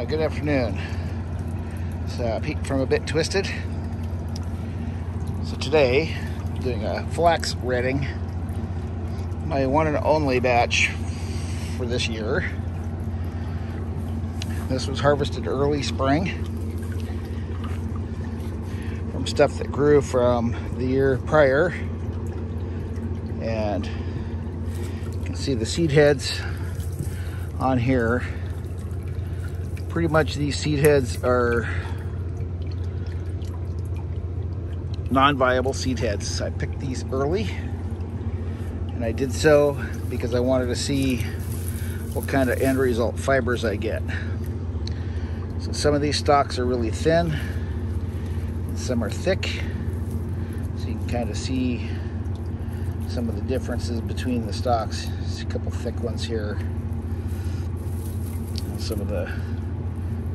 Good afternoon. It's Pete from A Bit Twisted. So today, I'm doing a flax retting, my one and only batch for this year. This was harvested early spring from stuff that grew from the year prior, and you can see the seed heads on here. Pretty much these seed heads are non-viable seed heads. I picked these early, and I did so because I wanted to see what kind of end result fibers I get. So some of these stalks are really thin, and some are thick. So you can kind of see some of the differences between the stalks. There's a couple thick ones here, and some of the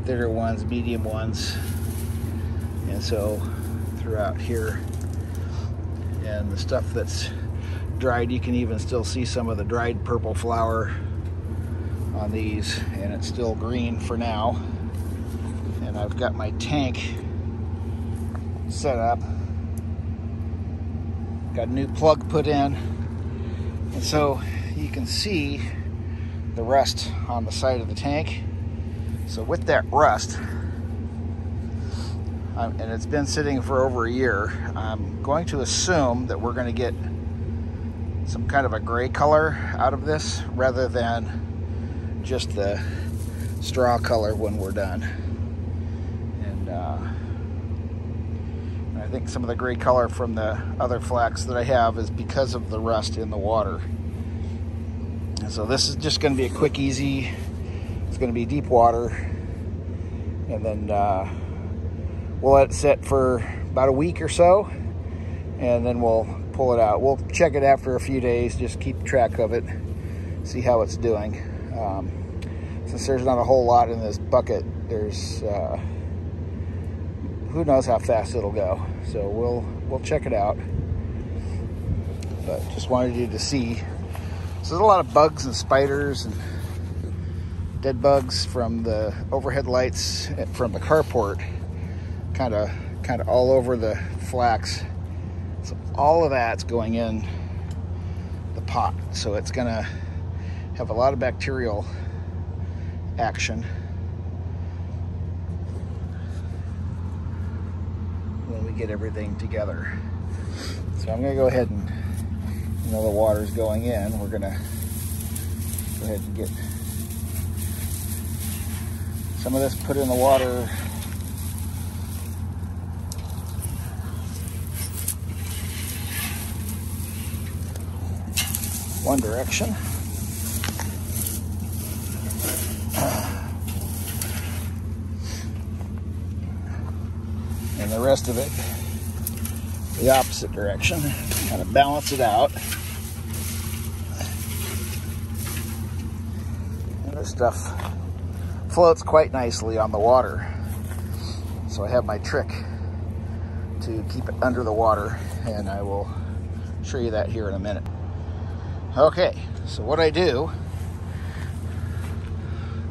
thinner ones, medium ones, and so throughout here. And the stuff that's dried, you can even still see some of the dried purple flower on these, and it's still green for now. And I've got my tank set up, got a new plug put in, and so you can see the rust on the side of the tank. So with that rust, and it's been sitting for over a year, I'm going to assume that we're going to get some kind of a gray color out of this rather than just the straw color when we're done. And I think some of the gray color from the other flax that I have is because of the rust in the water. And so this is just going to be a quick, easy. It's going to be deep water, and then we'll let it sit for about a week or so, and then we'll pull it out. We'll check it after a few days, just keep track of it, see how it's doing. Since there's not a whole lot in this bucket, there's who knows how fast it'll go. So we'll check it out, but just wanted you to see. So there's a lot of bugs and spiders and dead bugs from the overhead lights from the carport, kind of all over the flax. So all of that's going in the pot, so it's gonna have a lot of bacterial action when we get everything together. So I'm gonna go ahead and, the water's going in, we're gonna go ahead and get some of this put in the water. One direction. And the rest of it the opposite direction. Kind of balance it out. And this stuff floats quite nicely on the water. So I have my trick to keep it under the water, and I will show you that here in a minute. Okay, so what I do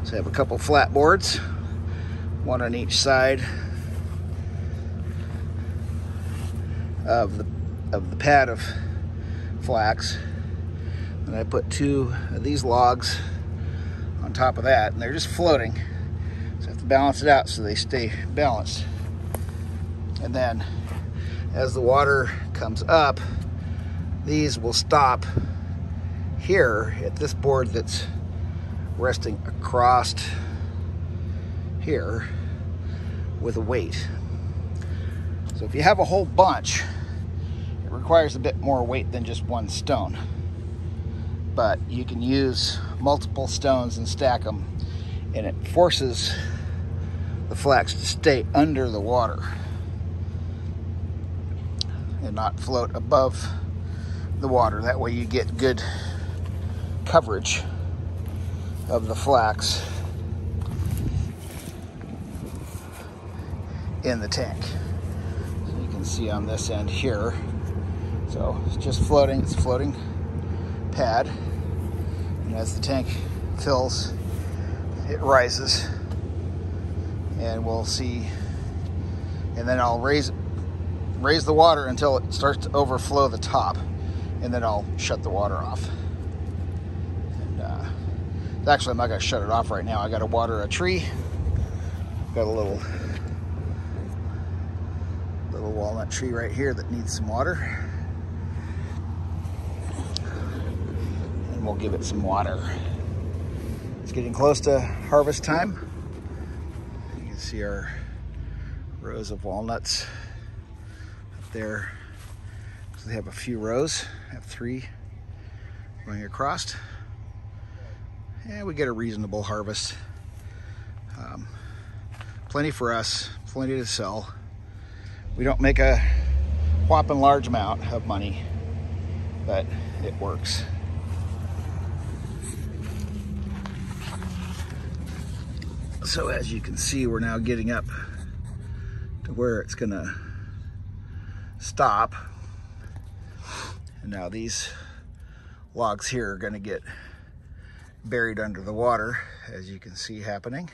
is I have a couple flat boards, one on each side of the pad of flax, and I put two of these logs on top of that, and they're just floating, so I have to balance it out so they stay balanced. And then as the water comes up, these will stop here at this board that's resting across here with a weight. So if you have a whole bunch, it requires a bit more weight than just one stone, but you can use multiple stones and stack them, and it forces the flax to stay under the water and not float above the water. That way you get good coverage of the flax in the tank. So you can see on this end here. So it's just floating, it's a floating pad. And as the tank fills, it rises and we'll see. And then I'll raise the water until it starts to overflow the top, and then I'll shut the water off. And actually, I'm not going to shut it off right now. I got to water a tree. Got a little walnut tree right here that needs some water, and we'll give it some water. It's getting close to harvest time. You can see our rows of walnuts up there. So they have a few rows. I have 3 going across, and we get a reasonable harvest. Plenty for us, plenty to sell. We don't make a whopping large amount of money, but it works. So as you can see, we're now getting up to where it's gonna stop. And now these logs here are gonna get buried under the water, as you can see happening.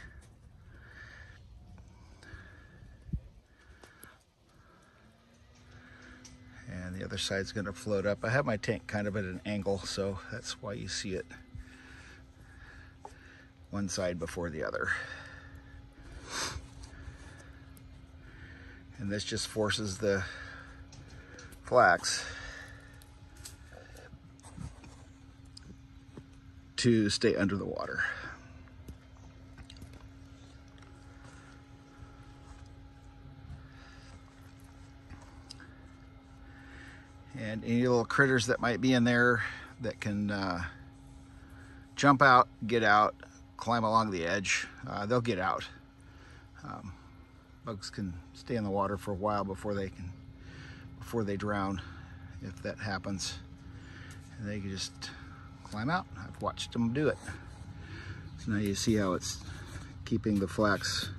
And the other side's gonna float up. I have my tank kind of at an angle, so that's why you see it one side before the other. And this just forces the flax to stay under the water. And any little critters that might be in there that can jump out, get out, climb along the edge, they'll get out. Bugs can stay in the water for a while before they drown, if that happens. And they can just climb out. I've watched them do it. So now you see how it's keeping the flax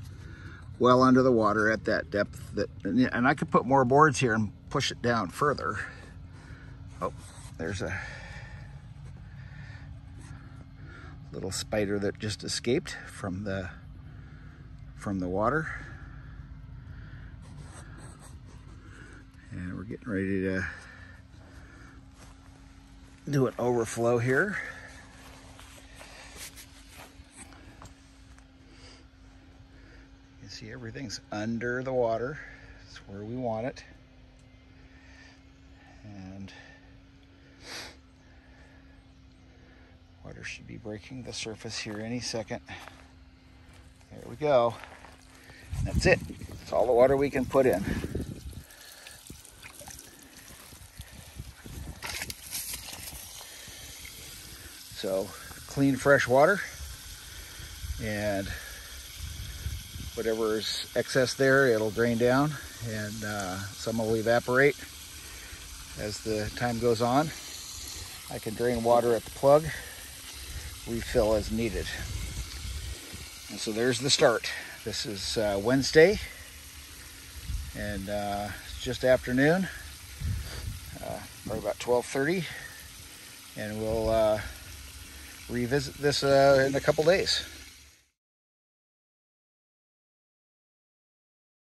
well under the water at that depth. And I could put more boards here and push it down further. Oh, there's a little spider that just escaped from the water. And we're getting ready to do an overflow here. You can see everything's under the water. It's where we want it. And water should be breaking the surface here any second. There we go. That's it. That's all the water we can put in. So clean, fresh water, and whatever's excess there, it'll drain down, and some will evaporate as the time goes on. I can drain water at the plug, refill as needed. And so there's the start. This is Wednesday, and it's just afternoon, probably about 12:30, and we'll revisit this in a couple days.